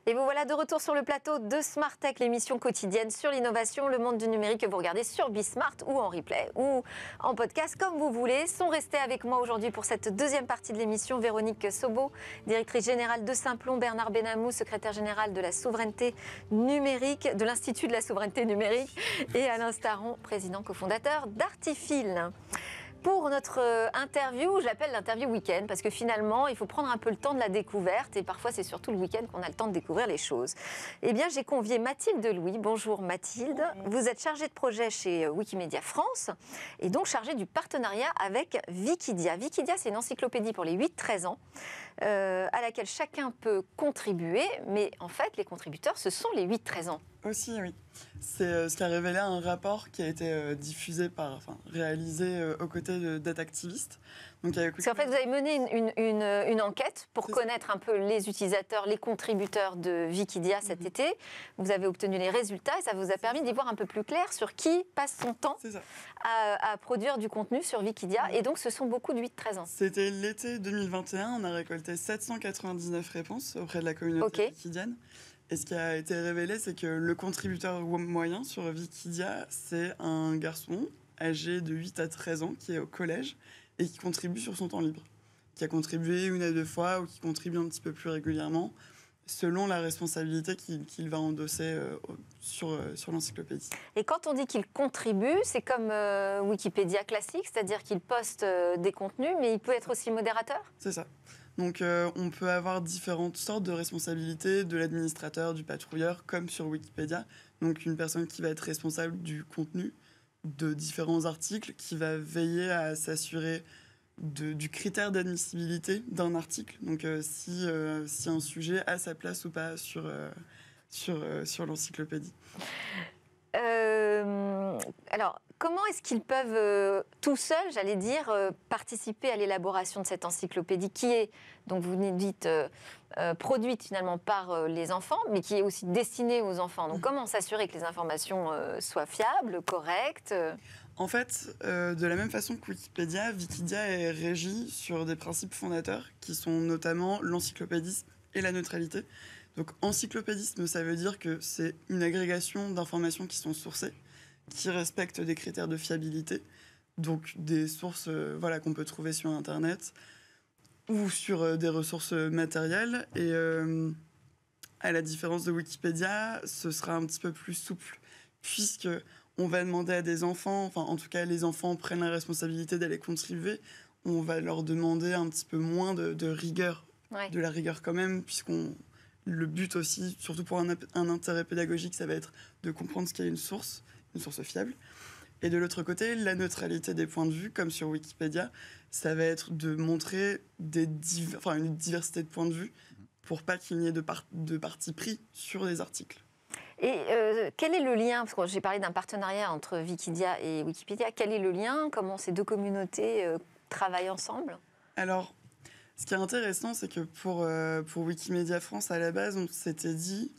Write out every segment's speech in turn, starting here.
Et vous voilà de retour sur le plateau de Smart Tech, l'émission quotidienne sur l'innovation, le monde du numérique que vous regardez sur Bismart ou en replay ou en podcast, comme vous voulez. Sont restés avec moi aujourd'hui pour cette deuxième partie de l'émission Véronique Sobo, directrice générale de Simplon, Bernard Benamou, secrétaire général de la souveraineté numérique, de l'Institut de la souveraineté numérique, et Alain Staron, président cofondateur d'Artifil. Pour notre interview, je l'appelle l'interview week-end parce que finalement, il faut prendre un peu le temps de la découverte et parfois c'est surtout le week-end qu'on a le temps de découvrir les choses. Eh bien, j'ai convié Mathilde Louis. Bonjour Mathilde. Vous êtes chargée de projet chez Wikimedia France et donc chargée du partenariat avec Wikidia. Wikidia, c'est une encyclopédie pour les 8-13 ans à laquelle chacun peut contribuer, mais en fait, les contributeurs, ce sont les 8-13 ans. Aussi, oui. C'est ce qui a révélé un rapport qui a été réalisé aux côtés de d'activistes. Parce qu'en fait, vous avez mené une enquête pour connaître un peu les utilisateurs, les contributeurs de Wikidia cet été. Vous avez obtenu les résultats et ça vous a permis d'y voir un peu plus clair sur qui passe son temps à produire du contenu sur Wikidia. Et donc, ce sont beaucoup de 8-13 ans. C'était l'été 2021. On a récolté 799 réponses auprès de la communauté wikidienne. Et ce qui a été révélé, c'est que le contributeur moyen sur Wikidia, c'est un garçon âgé de 8 à 13 ans qui est au collège et qui contribue sur son temps libre, qui a contribué une à deux fois ou qui contribue un petit peu plus régulièrement, selon la responsabilité qu'il va endosser sur l'encyclopédie. Et quand on dit qu'il contribue, c'est comme Wikipédia classique, c'est-à-dire qu'il poste des contenus, mais il peut être aussi modérateur ? C'est ça. Donc on peut avoir différentes sortes de responsabilités, de l'administrateur, du patrouilleur, comme sur Wikipédia. Donc une personne qui va être responsable du contenu de différents articles, qui va veiller à s'assurer du critère d'admissibilité d'un article. Donc si un sujet a sa place ou pas sur l'encyclopédie. Alors, comment est-ce qu'ils peuvent, tout seuls, j'allais dire, participer à l'élaboration de cette encyclopédie qui est, donc vous dites, produite finalement par les enfants, mais qui est aussi destinée aux enfants. Donc, comment s'assurer que les informations soient fiables, correctes ? En fait, de la même façon que Wikipédia, Wikidia est régie sur des principes fondateurs qui sont notamment l'encyclopédisme et la neutralité. Donc, encyclopédisme, ça veut dire que c'est une agrégation d'informations qui sont sourcées, qui respectent des critères de fiabilité, donc des sources qu'on peut trouver sur Internet ou sur des ressources matérielles. Et à la différence de Wikipédia, ce sera un petit peu plus souple, puisque on va demander à des enfants, enfin en tout cas les enfants prennent la responsabilité d'aller contribuer, on va leur demander un petit peu moins de rigueur, de la rigueur quand même, le but aussi, surtout pour un intérêt pédagogique, ça va être de comprendre ce qu'est une source fiable. Et de l'autre côté, la neutralité des points de vue, comme sur Wikipédia, ça va être de montrer une diversité de points de vue pour pas qu'il n'y ait de parti pris sur les articles. Et quel est le lien, parce que j'ai parlé d'un partenariat entre Wikidia et Wikipédia, quel est le lien ? Comment ces deux communautés travaillent ensemble ? Alors, ce qui est intéressant, c'est que pour Wikimedia France, à la base, on s'était dit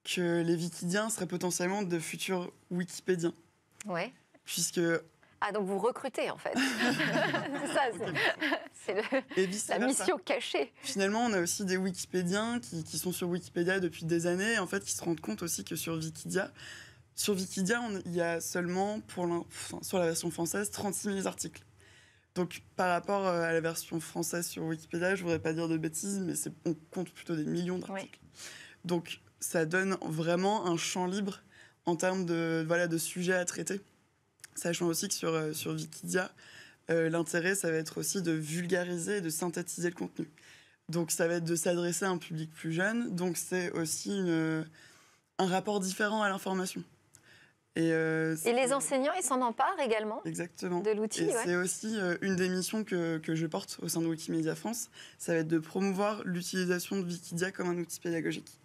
que les Wikidiens seraient potentiellement de futurs Wikipédiens. Ouais. Puisque... Ah, donc vous recrutez, en fait. C'est la mission cachée. Finalement, on a aussi des Wikipédiens qui sont sur Wikipédia depuis des années, et en fait, qui se rendent compte aussi que sur Wikidia, il y a seulement, sur la version française, 36 000 articles. Donc, par rapport à la version française sur Wikipédia, je ne voudrais pas dire de bêtises, mais on compte plutôt des millions d'articles. Oui. Donc, ça donne vraiment un champ libre en termes de sujets à traiter. Sachant aussi que sur Wikidia, l'intérêt, ça va être aussi de vulgariser et de synthétiser le contenu. Donc, ça va être de s'adresser à un public plus jeune. Donc, c'est aussi un rapport différent à l'information. Et les enseignants, ils s'en emparent également. Exactement. De l'outil. Et c'est aussi une des missions que je porte au sein de Wikimedia France. Ça va être de promouvoir l'utilisation de Wikidia comme un outil pédagogique.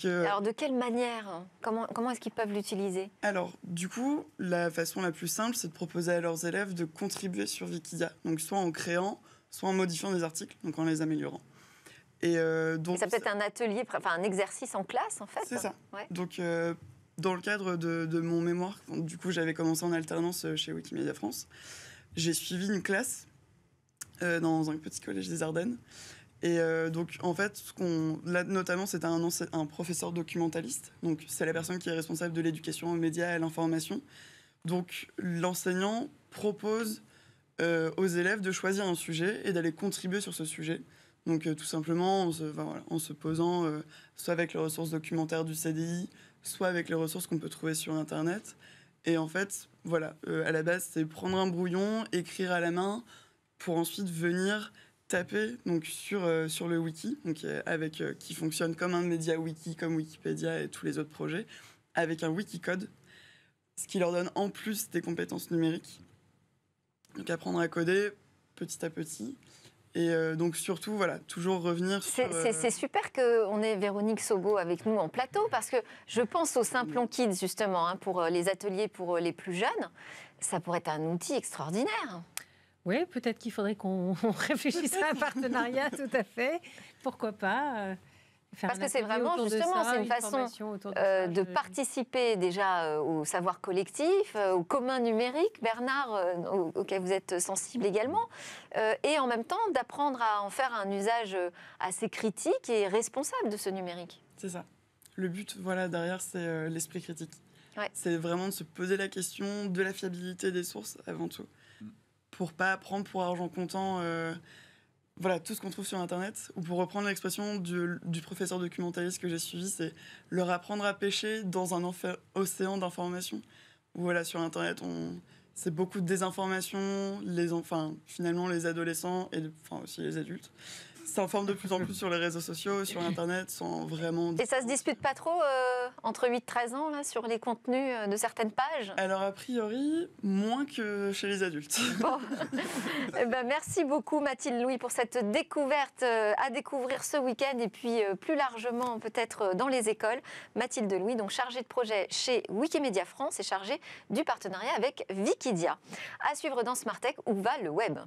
Alors, de quelle manière ? Comment est-ce qu'ils peuvent l'utiliser ? Alors, du coup, la façon la plus simple, c'est de proposer à leurs élèves de contribuer sur Wikidia. Donc, soit en créant, soit en modifiant des articles, donc en les améliorant. Et ça peut être un atelier, un exercice en classe, en fait ? C'est ça. Ouais. Donc, dans le cadre de mon mémoire, du coup, j'avais commencé en alternance chez Wikimedia France. J'ai suivi une classe dans un petit collège des Ardennes. Et donc, en fait, là, notamment, c'était un professeur documentaliste. Donc, c'est la personne qui est responsable de l'éducation aux médias et à l'information. Donc, l'enseignant propose aux élèves de choisir un sujet et d'aller contribuer sur ce sujet. Donc, tout simplement, en se posant soit avec les ressources documentaires du CDI, soit avec les ressources qu'on peut trouver sur Internet. Et en fait, voilà, à la base, c'est prendre un brouillon, écrire à la main, pour ensuite venir taper donc, sur le wiki, donc, qui fonctionne comme un média wiki, comme Wikipédia et tous les autres projets, avec un wikicode, ce qui leur donne en plus des compétences numériques. Donc apprendre à coder petit à petit. Et donc surtout, voilà, toujours revenir sur... C'est super qu'on ait Véronique Sobo avec nous en plateau, parce que je pense au Simplon Kids, justement, hein, pour les ateliers pour les plus jeunes. Ça pourrait être un outil extraordinaire. Oui, peut-être qu'il faudrait qu'on réfléchisse à un partenariat, tout à fait. Pourquoi pas parce que c'est vraiment, justement, c'est une façon de participer déjà au savoir collectif, au commun numérique, Bernard, auquel vous êtes sensible également, et en même temps d'apprendre à en faire un usage assez critique et responsable de ce numérique. C'est ça. Le but, voilà, derrière, c'est l'esprit critique. Ouais. C'est vraiment de se poser la question de la fiabilité des sources, avant tout, pour pas apprendre pour argent comptant... Voilà, tout ce qu'on trouve sur Internet, ou pour reprendre l'expression du professeur documentaliste que j'ai suivi, c'est leur apprendre à pêcher dans un océan d'informations. Où voilà, sur Internet, c'est beaucoup de désinformation, finalement les adolescents et aussi les adultes s'informent de plus en plus sur les réseaux sociaux, sur Internet, sans vraiment... Et ça se dispute pas trop entre 8-13 ans là, sur les contenus de certaines pages? Alors a priori, moins que chez les adultes. Bon. Eh ben, merci beaucoup Mathilde Louis pour cette découverte à découvrir ce week-end et puis plus largement peut-être dans les écoles. Mathilde Louis, donc chargée de projet chez Wikimedia France et chargée du partenariat avec Wikidia. À suivre dans Smart Tech, où va le web ?